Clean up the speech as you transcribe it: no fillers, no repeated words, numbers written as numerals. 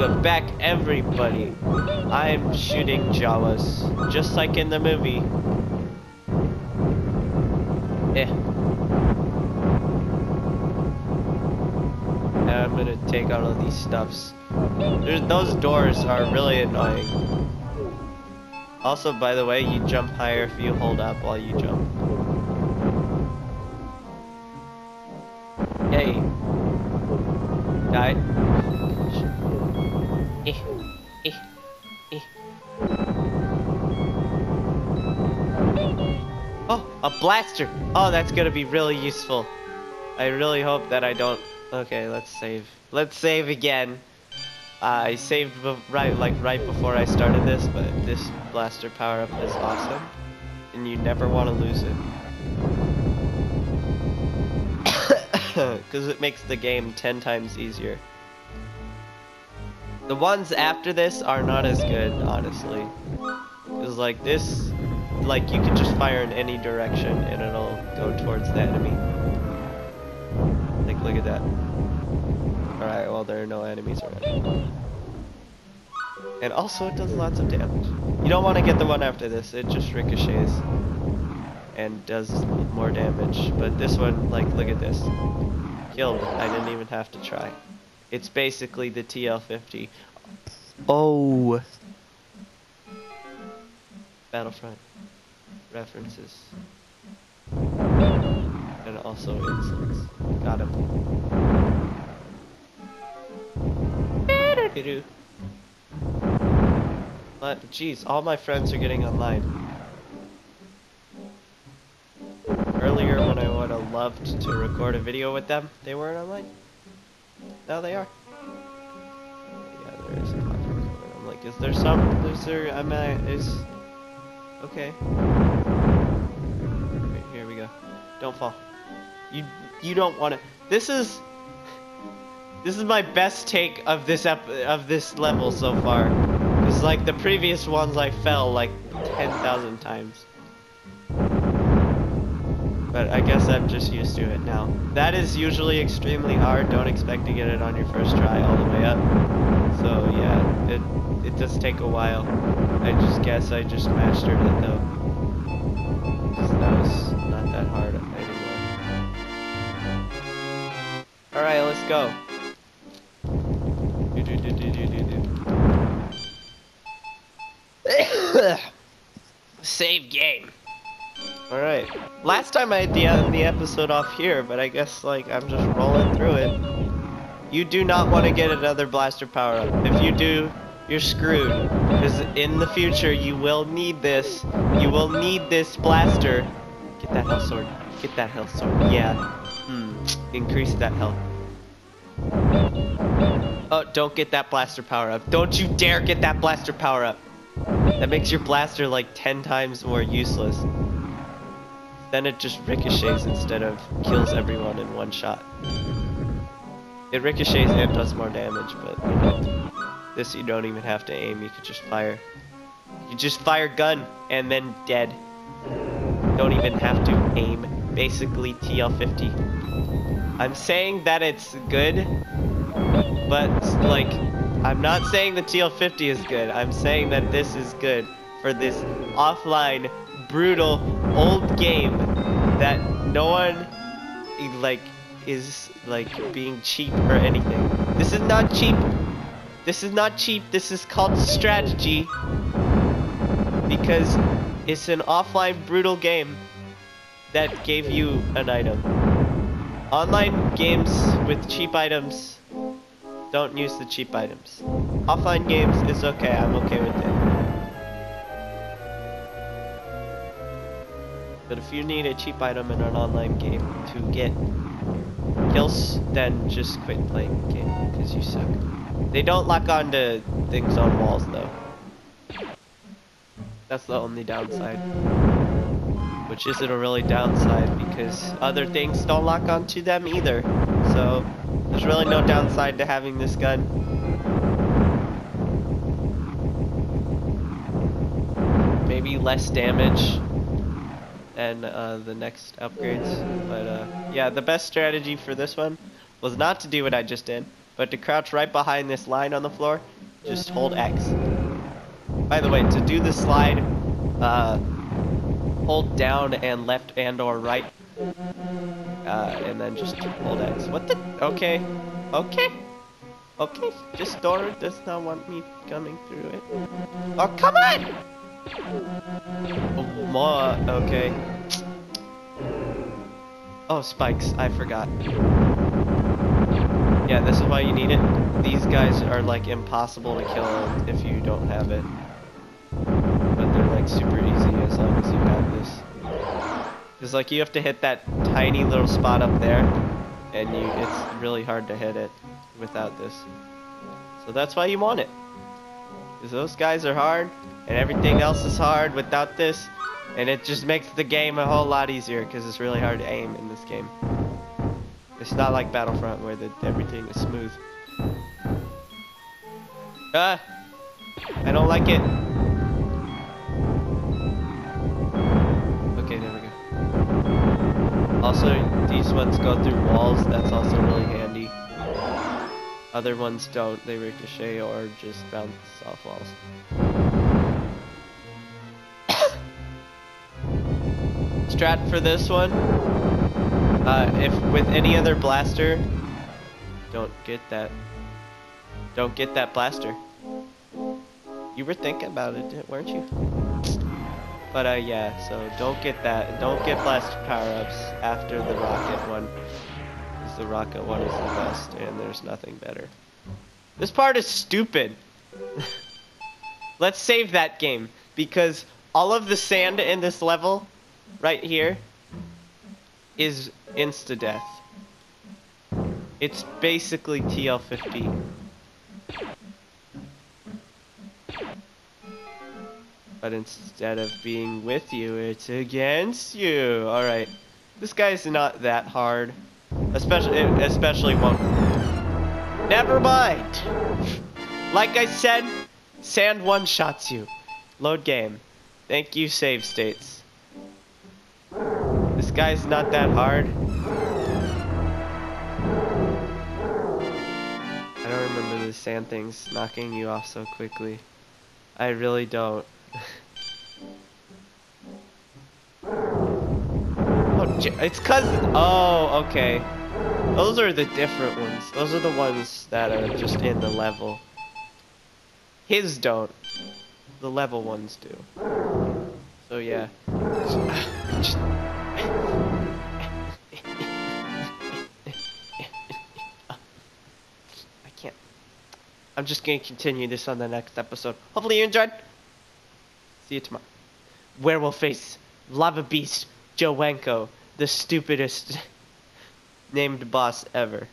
Welcome back, everybody. I'm shooting Jawas, just like in the movie. Now I'm gonna take out all these stuffs. Those doors are really annoying. Also, by the way, you jump higher if you hold up while you jump. Hey. Die. Oh, a blaster! Oh, that's gonna be really useful. I really hope that I don't... Okay, let's save. Let's save again. I saved right before I started this, but this blaster power-up is awesome. And you never want to lose it. Because it makes the game 10 times easier. The ones after this are not as good, honestly. Because like this, like you can just fire in any direction and it'll go towards the enemy. Like, look at that. Alright, well there are no enemies around. And also it does lots of damage. You don't want to get the one after this, it just ricochets. And does more damage. But this one, like, look at this. Killed. I didn't even have to try. It's basically the TL50. Oh! Battlefront. References. And also insults. Got him. But, jeez, all my friends are getting online. Earlier when I would have loved to record a video with them, they weren't online. Now they are. Yeah, there is a conflict. I'm like, is there some? Okay. Wait, here we go. Don't fall. You don't want to. This is my best take of this level so far. It's like the previous ones I fell like 10,000 times. But I guess I'm just used to it now. That is usually extremely hard. Don't expect to get it on your first try all the way up. So yeah, it does take a while. I just guess I just mastered it though. Because that was not that hard anymore. Alright, let's go. Save game. Alright. Last time I had to end the episode off here, but I guess, like, I'm just rolling through it. You do not want to get another blaster power-up. If you do, you're screwed. Because in the future, you will need this. You will need this blaster. Get that health sword. Get that health sword. Yeah. Increase that health. Oh, don't get that blaster power-up. Don't you dare get that blaster power-up. That makes your blaster, like, 10 times more useless. Then it just ricochets instead of kills everyone in one shot. It ricochets and does more damage, but you know, this you don't even have to aim, you could just fire. You just fire gun and then dead. Don't even have to aim. Basically TL50. I'm saying that it's good, but like, I'm not saying the TL50 is good. I'm saying that this is good for this offline brutal old game that no one like is like being cheap or anything. This is not cheap. This is not cheap. This is called strategy because it's an offline brutal game that gave you an item. Online games with cheap items, don't use the cheap items. Offline games is okay. I'm okay with it. But if you need a cheap item in an online game to get kills, then just quit playing the game, because you suck. They don't lock onto things on walls, though. That's the only downside. Which isn't a really downside, because other things don't lock onto them either. So, there's really no downside to having this gun. Maybe less damage and the next upgrades, but yeah, the best strategy for this one was not to do what I just did, But to crouch right behind this line on the floor, just hold X. By the way, to do the slide, hold down and left and or right. And then just hold X. What the? Okay. Okay. Okay. Just Dora does not want me coming through it. Oh, come on! Oh, more. Okay. Oh, spikes. I forgot. Yeah, this is why you need it. These guys are like impossible to kill if you don't have it. But they're like super easy as long as you have this. Because like you have to hit that tiny little spot up there, and it's really hard to hit it without this. So that's why you want it. Because those guys are hard, and everything else is hard without this, and it just makes the game a whole lot easier because it's really hard to aim in this game. It's not like Battlefront where everything is smooth. Ah! I don't like it. Okay, there we go. Also, these ones go through walls. That's also really handy. Other ones don't. They ricochet or just bounce off walls. Strat for this one. If with any other blaster, don't get that blaster. You were thinking about it, weren't you? But yeah, so don't get that. Don't get blaster power-ups after the rocket one. Because the rocket one is the best, and there's nothing better. This part is stupid. Let's save that game, because all of the sand in this level, right here, is insta-death. It's basically TL50. But instead of being with you, it's against you. Alright. This guy's not that hard. Especially one. Never mind! Like I said, sand one-shots you. Load game. Thank you, save states. This guy's not that hard. I don't remember the sand things knocking you off so quickly. I really don't. Oh, it's cause... Oh, okay. Those are the different ones. Those are the ones that are just in the level. His don't. The level ones do. So yeah. I can't. I'm just gonna continue this on the next episode. Hopefully you enjoyed. See you tomorrow. Werewolf Face, Lava Beast, Jowenko, the stupidest named boss ever.